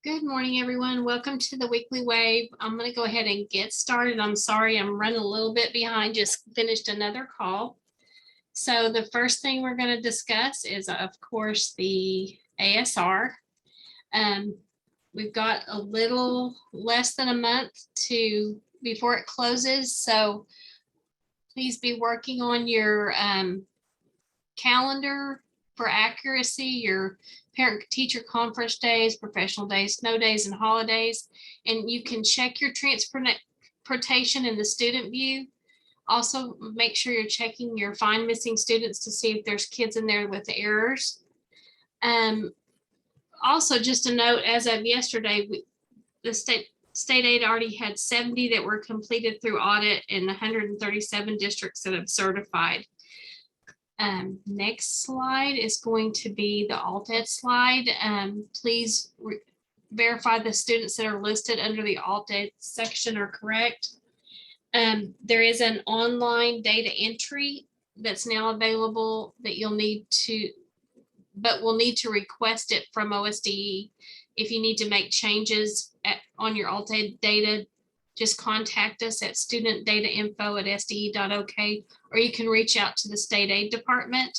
Good morning, everyone. Welcome to the Weekly Wave. I'm going to go ahead and get started. I'm sorry I'm running a little bit behind, just finished another call. So the first thing we're going to discuss is, of course, the ASR. We've got a little less than a month before it closes, so please be working on your calendar for accuracy, your parent-teacher conference days, professional days, snow days, and holidays. And you can check your transportation in the student view. Also, make sure you're checking your find missing students to see if there's kids in there with errors. Also, just a note, as of yesterday, the state aid already had 70 that were completed through audit and 137 districts that have certified. Next slide is going to be the alt-ed slide. Please verify the students that are listed under the alt-ed section are correct. There is an online data entry that's now available that we'll need to request it from OSDE. If you need to make changes on your alt-ed data, just contact us at studentdatainfo@sde.ok, or you can reach out to the state aid department.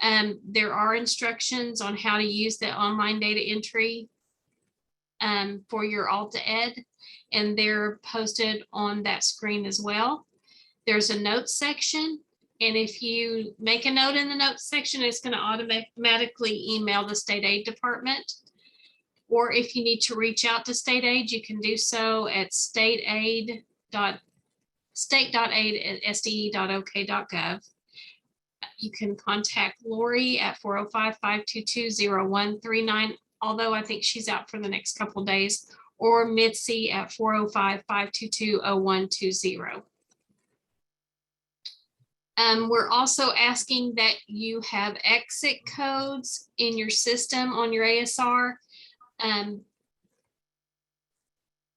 There are instructions on how to use the online data entry for your alt-ed, and they're posted on that screen as well. There's a notes section, and if you make a note in the notes section, it's going to automatically email the state aid department. Or if you need to reach out to state aid, you can do so at state.aid@sde.ok.gov. You can contact Lori at 405-522-0139, although I think she's out for the next couple of days, or Mitzi at 405-522-0120. We're also asking that you have exit codes in your system on your ASR.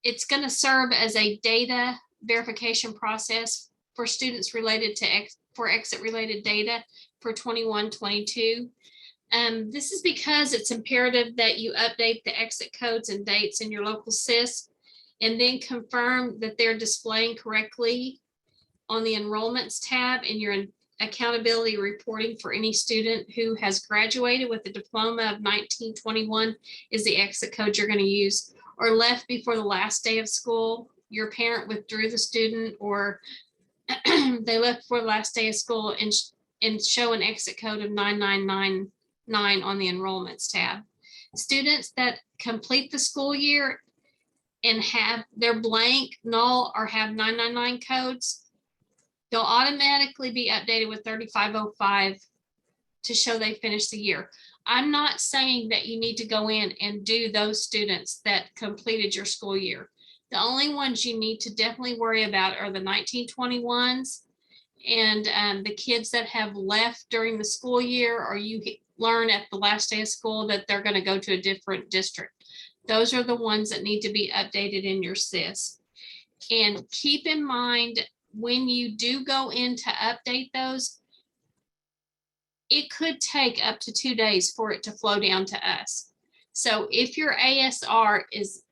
It's going to serve as a data verification process for students related to exit related data for 21-22. This is because it's imperative that you update the exit codes and dates in your local SIS and then confirm that they're displaying correctly on the enrollments tab in your accountability reporting for any student who has graduated with a diploma of 1921 is the exit code you're going to use, or left before the last day of school, your parent withdrew the student, or they left before the last day of school and show an exit code of 9999 on the enrollments tab. Students that complete the school year and have their blank, null, or have 999 codes, they'll automatically be updated with 3505 to show they finished the year. I'm not saying that you need to go in and do those students that completed your school year. The only ones you need to definitely worry about are the 1921s and the kids that have left during the school year, or you learn at the last day of school that they're going to go to a different district. Those are the ones that need to be updated in your SIS. And keep in mind, when you do go in to update those, it could take up to 2 days for it to flow down to us. So if your ASR is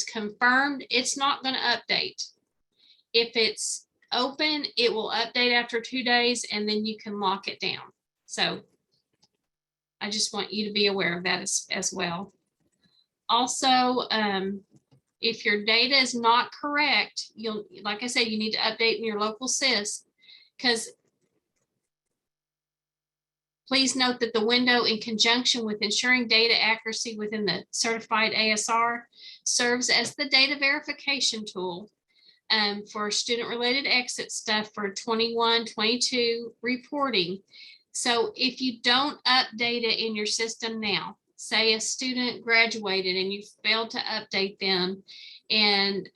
confirmed, it's not going to update. If it's open, it will update after 2 days, and then you can lock it down. So I just want you to be aware of that as well. Also, if your data is not correct, like I said, you need to update in your local SIS, because please note that the window, in conjunction with ensuring data accuracy within the certified ASR, serves as the data verification tool for student-related exit stuff for 21-22 reporting. So if you don't update it in your system now, say a student graduated and you failed to update them, and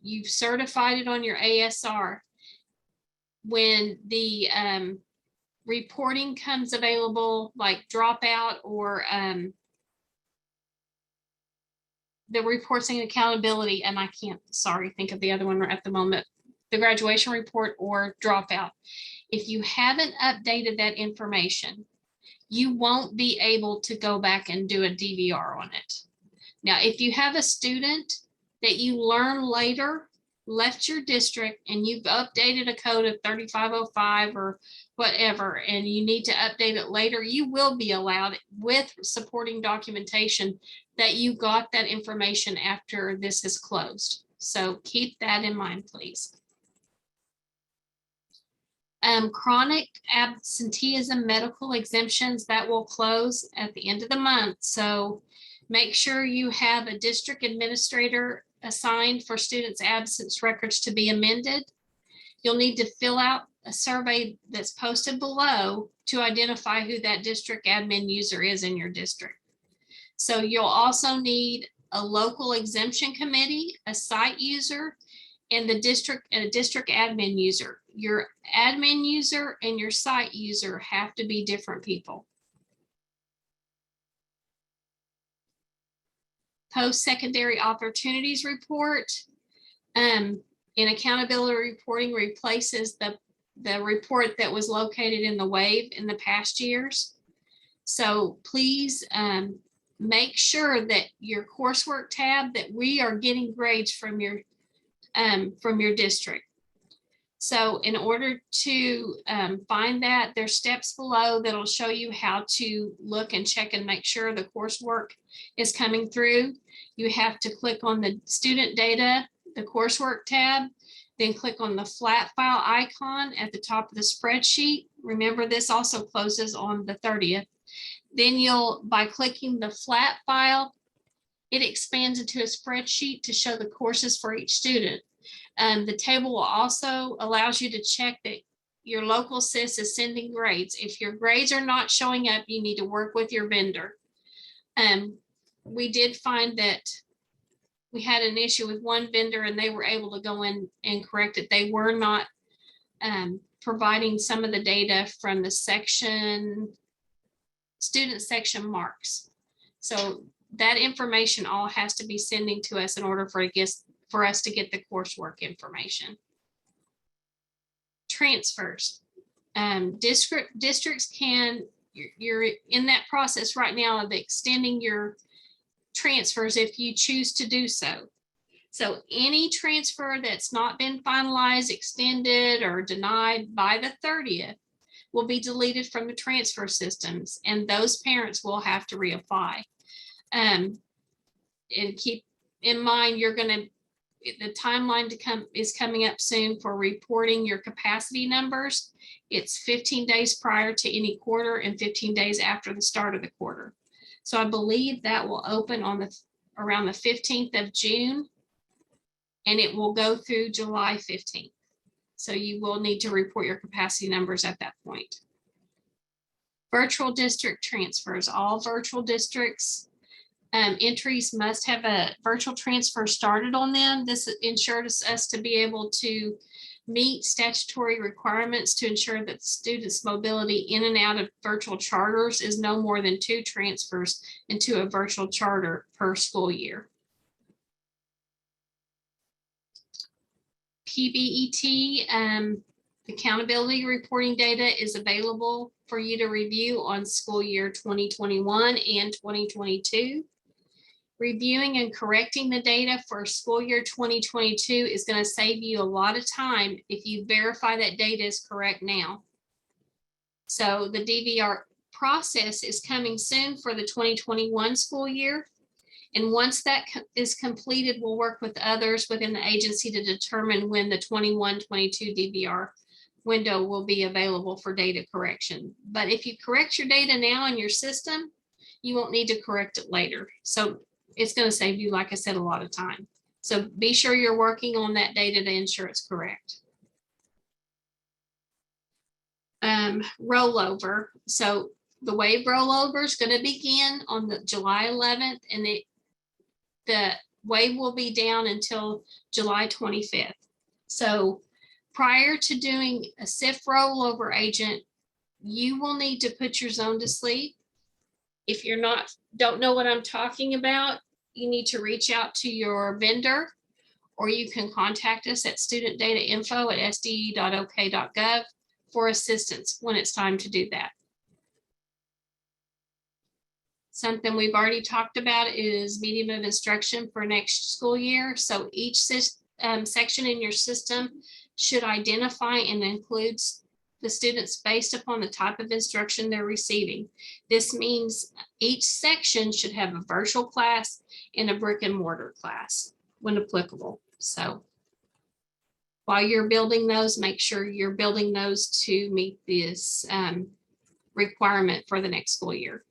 you've certified it on your ASR, when the reporting comes available, like dropout or the reporting and accountability, and I can't, think of the other one at the moment, the graduation report or dropout. If you haven't updated that information, you won't be able to go back and do a DVR on it. Now, if you have a student that you learn later left your district and you've updated a code of 3505 or whatever, and you need to update it later, you will be allowed with supporting documentation that you got that information after this is closed. So keep that in mind, please. Chronic absenteeism medical exemptions, that will close at the end of the month. So make sure you have a district administrator assigned for students' absence records to be amended. You'll need to fill out a survey that's posted below to identify who that district admin user is in your district. So you'll also need a local exemption committee, a site user, and a district admin user. Your admin user and your site user have to be different people. Post-secondary opportunities report in accountability reporting replaces the report that was located in the WAVE in the past years. So please make sure that your coursework tab, that we are getting grades from your district. So in order to find that, there's steps below that'll show you how to look and check and make sure the coursework is coming through. You have to click on the student data, the coursework tab, then click on the flat file icon at the top of the spreadsheet. Remember, this also closes on the 30th. Then by clicking the flat file, it expands into a spreadsheet to show the courses for each student. The table will also allows you to check that your local SIS is sending grades. If your grades are not showing up, you need to work with your vendor. We did find that we had an issue with one vendor and they were able to go in and correct it. They were not providing some of the data from the student section marks. So that information all has to be sending to us in order for us to get the coursework information. Transfers. Districts you're in that process right now of extending your transfers if you choose to do so. So any transfer that's not been finalized, extended, or denied by the 30th will be deleted from the transfer systems, and those parents will have to reapply. And keep in mind, the timeline is coming up soon for reporting your capacity numbers. It's 15 days prior to any quarter and 15 days after the start of the quarter. So I believe that will open on around the 15th of June, and it will go through July 15th. So you will need to report your capacity numbers at that point. Virtual district transfers. All virtual districts entries must have a virtual transfer started on them. This ensures us to be able to meet statutory requirements to ensure that students' mobility in and out of virtual charters is no more than 2 transfers into a virtual charter per school year. PBET accountability reporting data is available for you to review on school year 2021 and 2022. Reviewing and correcting the data for school year 2022 is going to save you a lot of time if you verify that data is correct now. So the DVR process is coming soon for the 2021 school year. And once that is completed, we'll work with others within the agency to determine when the 21-22 DVR window will be available for data correction. But if you correct your data now in your system, you won't need to correct it later. So it's going to save you, like I said, a lot of time. So be sure you're working on that data to ensure it's correct. Rollover. So the WAVE rollover is going to begin on the July 11th, and the WAVE will be down until July 25th. So prior to doing a SIF rollover agent, you will need to put your zone to sleep. If you're don't know what I'm talking about, you need to reach out to your vendor, or you can contact us at studentdatainfo@sde.ok.gov for assistance when it's time to do that. Something we've already talked about is medium of instruction for next school year. So each section in your system should identify and includes the students based upon the type of instruction they're receiving. This means each section should have a virtual class and a brick and mortar class when applicable. So while you're building those, make sure you're building those to meet this requirement for the next school year.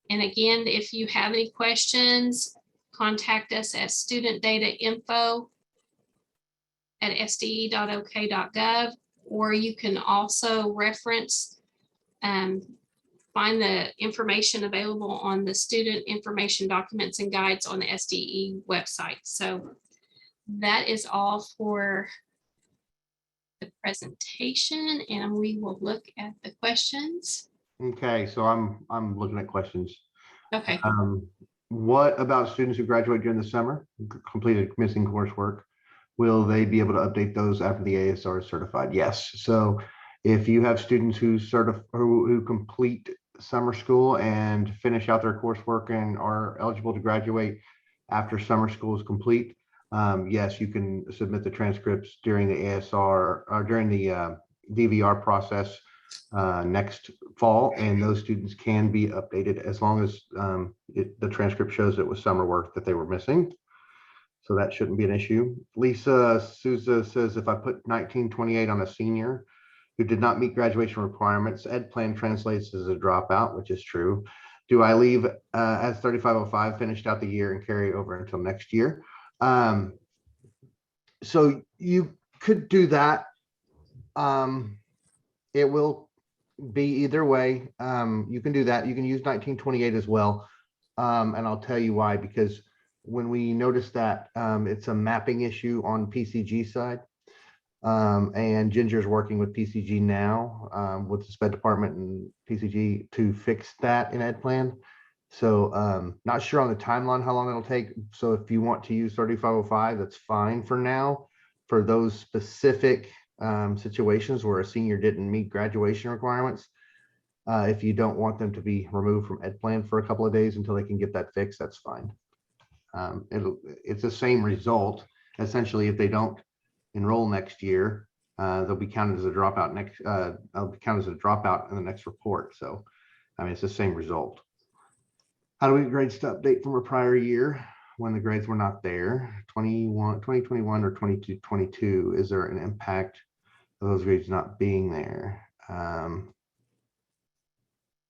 And again, if you have any questions, contact us at studentdatainfo@sde.ok.gov, or you can also reference, find the information available on the student information documents and guides on the SDE website. So that is all for the presentation, and we will look at the questions. Okay, so I'm looking at questions. Okay. What about students who graduate during the summer, completed missing coursework? Will they be able to update those after the ASR is certified? Yes. So if you have students who complete summer school and finish out their coursework and are eligible to graduate after summer school is complete, yes, you can submit the transcripts during the ASR or during the DVR process next fall, and those students can be updated as long as the transcript shows it was summer work that they were missing. So that shouldn't be an issue. Lisa Souza says, if I put 1928 on a senior who did not meet graduation requirements, Ed Plan translates as a dropout, which is true. Do I leave as 3505 finished out the year and carry over until next year? So you could do that. It will be either way. You can do that. You can use 1928 as well. And I'll tell you why, because when we noticed that it's a mapping issue on PCG side, and Ginger's working with PCG now with the SPED department and PCG to fix that in Ed Plan. So not sure on the timeline how long it'll take. So if you want to use 3505, that's fine for now. For those specific situations where a senior didn't meet graduation requirements, if you don't want them to be removed from Ed Plan for a couple of days until they can get that fixed, that's fine. It's the same result. Essentially, if they don't enroll next year, they'll be counted as a dropout they'll be counted as a dropout in the next report. So, I mean, it's the same result. How do we get grades to update from a prior year when the grades were not there? 2021 or 22. Is there an impact of those grades not being there? I'm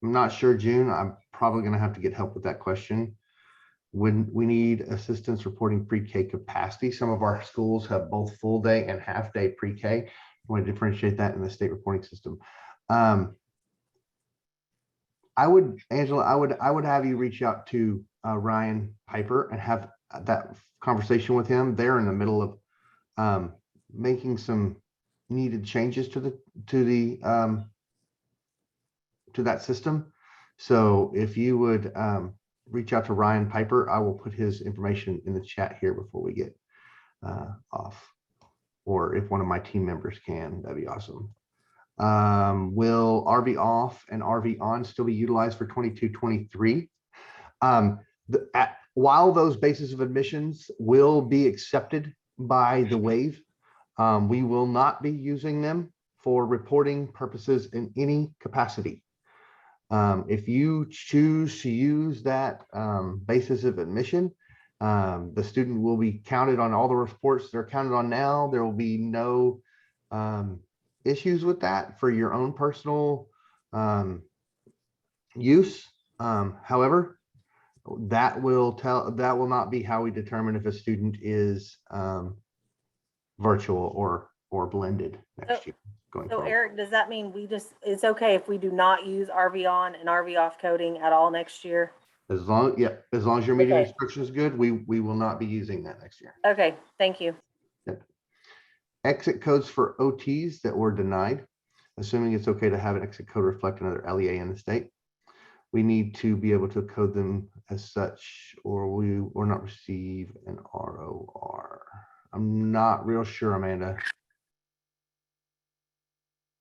not sure, June. I'm probably going to have to get help with that question. When we need assistance reporting pre-K capacity, some of our schools have both full day and half day pre-K. I want to differentiate that in the state reporting system. Angela, I would have you reach out to Ryan Piper and have that conversation with him. They're in the middle of making some needed changes to that system. So if you would reach out to Ryan Piper, I will put his information in the chat here before we get off. Or if one of my team members can, that'd be awesome. Will RV off and RV on still be utilized for 22-23? While those bases of admissions will be accepted by the wave, we will not be using them for reporting purposes in any capacity. If you choose to use that basis of admission, the student will be counted on all the reports they're counted on now. There will be no issues with that for your own personal use. However, that will not be how we determine if a student is virtual or blended next year. So forward. Eric, does that mean it's okay if we do not use RV on and RV off coding at all next year? As long as your media instruction is good, we will not be using that next year. Okay, thank you. Yep. Exit codes for OTs that were denied, assuming it's okay to have an exit code reflect another LEA in the state. We need to be able to code them as such, or not receive an ROR. I'm not real sure, Amanda.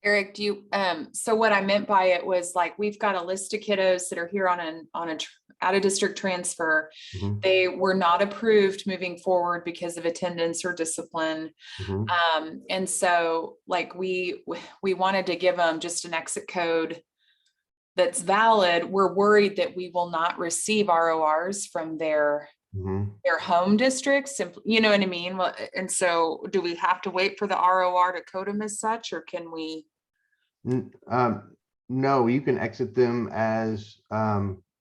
Eric, do you, so what I meant by it was like, we've got a list of kiddos that are here on a out of district transfer. Mhm, They were not approved moving forward because of attendance or discipline. mhm. And so like we wanted to give them just an exit code that's valid. We're worried that we will not receive RORs from their home districts, you know what I mean? Well, and so do we have to wait for the ROR to code them as such, or can we? No, you can exit them as,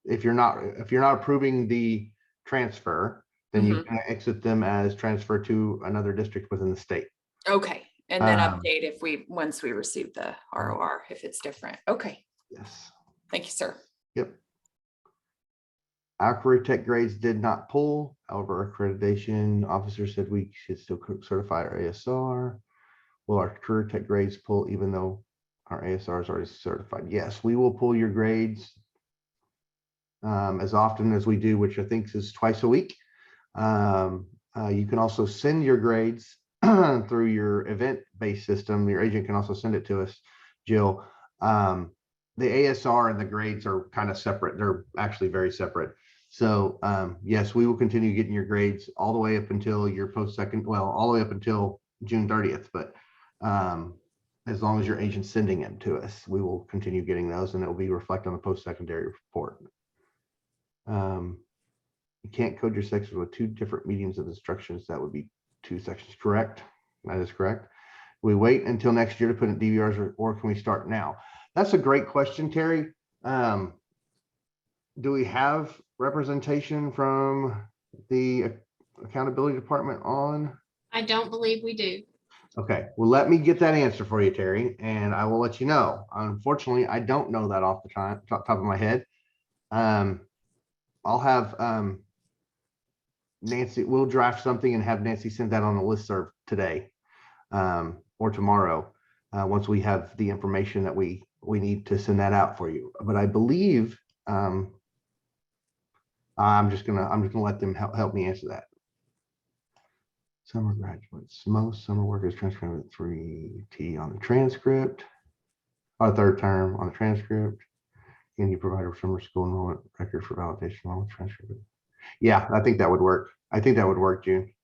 if you're not approving the transfer, then you can exit them as transfer to another district within the state. Okay, and then Um, update if once we receive the ROR, if it's different. Okay, Yes. thank you, sir. Yep. Our career tech grades did not pull. However, accreditation officer said we should still certify our ASR. Will our career tech grades pull even though our ASR is already certified? Yes, we will pull your grades as often as we do, which I think is twice a week. You can also send your grades through your event-based system. Your agent can also send it to us, Jill. The ASR and the grades are kind of separate. They're actually very separate. So yes, we will continue getting your grades all the way up until your post-second, well, all the way up until June 30th. But as long as your agent's sending them to us, we will continue getting those, and it will be reflected on the post-secondary report. You can't code your sections with two different mediums of instructions. That would be two sections, correct? That is correct. We wait until next year to put in DVRs, or can we start now? That's a great question, Terry. Do we have representation from the accountability department on? I don't believe we do. Okay, well, let me get that answer for you, Terry, and I will let you know. Unfortunately, I don't know that off the top of my head. I'll have Nancy, we'll draft something and have Nancy send that on the listserv today or tomorrow once we have the information that we need to send that out for you. But I believe I'm just gonna let them help me answer that. Summer graduates, most summer workers transcribing with 3T on the transcript, or third term on the transcript. Can you provide a summer school enrollment record for validation along with transcript? Yeah, I think that would work. I think that would work, June.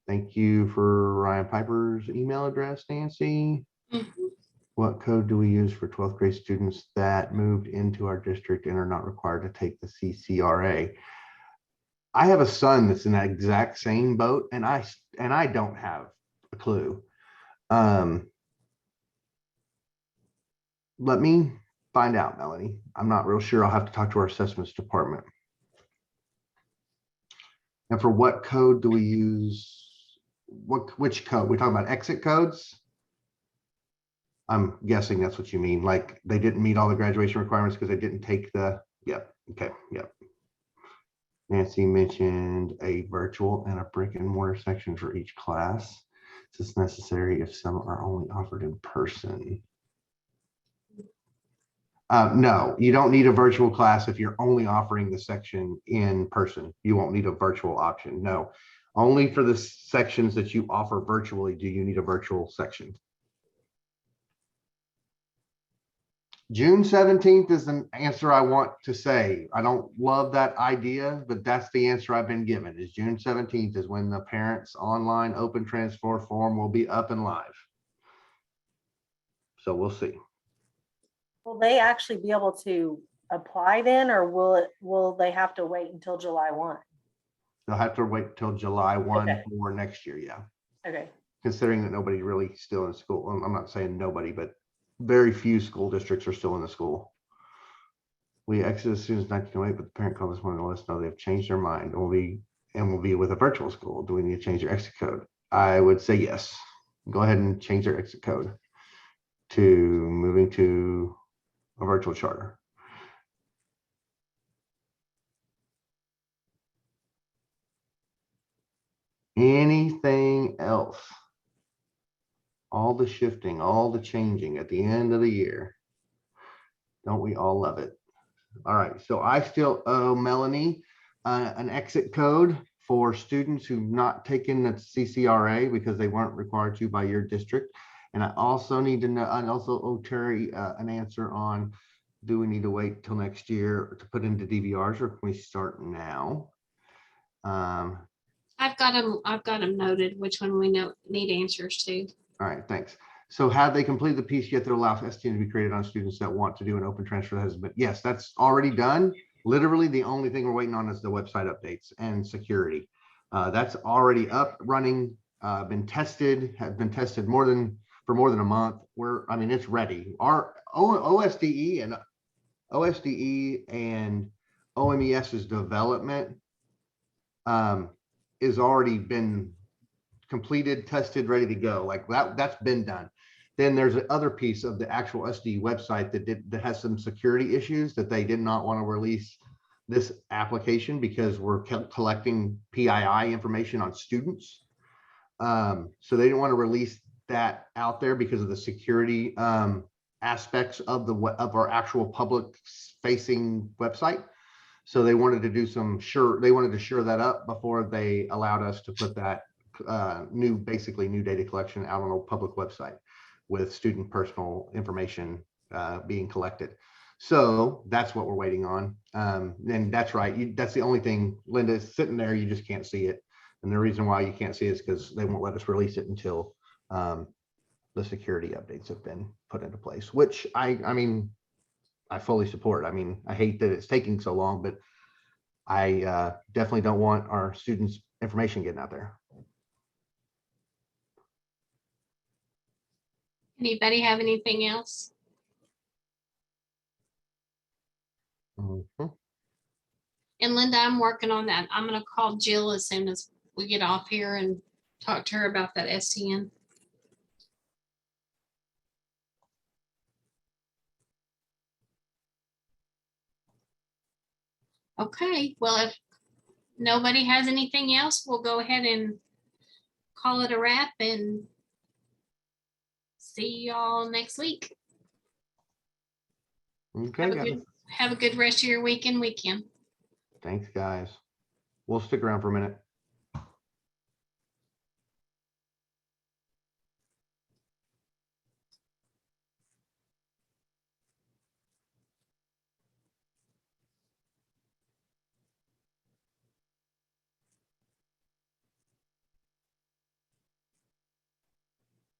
Thank you for Ryan Piper's email address, Nancy. What code do we use for 12th grade students that moved into our district and are not required to take the CCRA? I have a son that's in that exact same boat, and I don't have a clue. Let me find out, Melanie. I'm not real sure. I'll have to talk to our assessments department. And for what code do we use? Which code? We're talking about exit codes? I'm guessing that's what you mean. Like they didn't meet all the graduation requirements because they didn't take the, yep, okay, yep. Nancy mentioned a virtual and a brick and mortar section for each class. Is this necessary if some are only offered in person? No, you don't need a virtual class if you're only offering the section in person. You won't need a virtual option. No, only for the sections that you offer virtually do you need a virtual section. June 17th is an answer I want to say. I don't love that idea, but that's the answer I've been given, is June 17th is when the parents' online open transfer form will be up and live. So we'll see. Will they actually be able to apply then, or will they have to wait until July 1? They'll have to wait till July 1 Okay. for next year, yeah. Okay. Considering that nobody's really still in school. I'm not saying nobody, but very few school districts are still in the school. We exited as soon as 1908, but the parent called us wanted to let us know they've changed their mind and will be with a virtual school. Do we need to change their exit code? I would say yes. Go ahead and change their exit code to moving to a virtual charter. Anything else? All the shifting, all the changing at the end of the year. Don't we all love it? All right, so I still owe Melanie an exit code for students who've not taken the CCRA because they weren't required to by your district. And I also need to know, and also owe Terry an answer on, do we need to wait till next year to put into DVRs, or can we start now? I've got them noted, which one we need answers to. All right, thanks. So have they completed the piece yet that allows STN to be created on students that want to do an open transfer that has been, yes, that's already done. Literally, the only thing we're waiting on is the website updates and security. That's already up, running, been tested, have been tested for more than a month. I mean, it's ready. Our OSDE and OMES's development is already been completed, tested, ready to go. Like that's been done. Then there's another piece of the actual SD website that has some security issues that they did not want to release this application because we're collecting PII information on students. So they didn't want to release that out there because of the security aspects of our actual public facing website. So they wanted to do they wanted to shore that up before they allowed us to put that basically new data collection out on a public website with student personal information being collected. So that's what we're waiting on. And that's right. That's the only thing, Linda, is sitting there. You just can't see it. And the reason why you can't see it is because they won't let us release it until the security updates have been put into place, which I mean, I fully support. I mean, I hate that it's taking so long, but I definitely don't want our students' information getting out there. Anybody have anything else? Mhm. And Linda, I'm working on that. I'm gonna call Jill as soon as we get off here and talk to her about that STN. Okay, well, if nobody has anything else, we'll go ahead and call it a wrap and see y'all next week. Okay, Have a good rest of your weekend. thanks, guys. We'll stick around for a minute.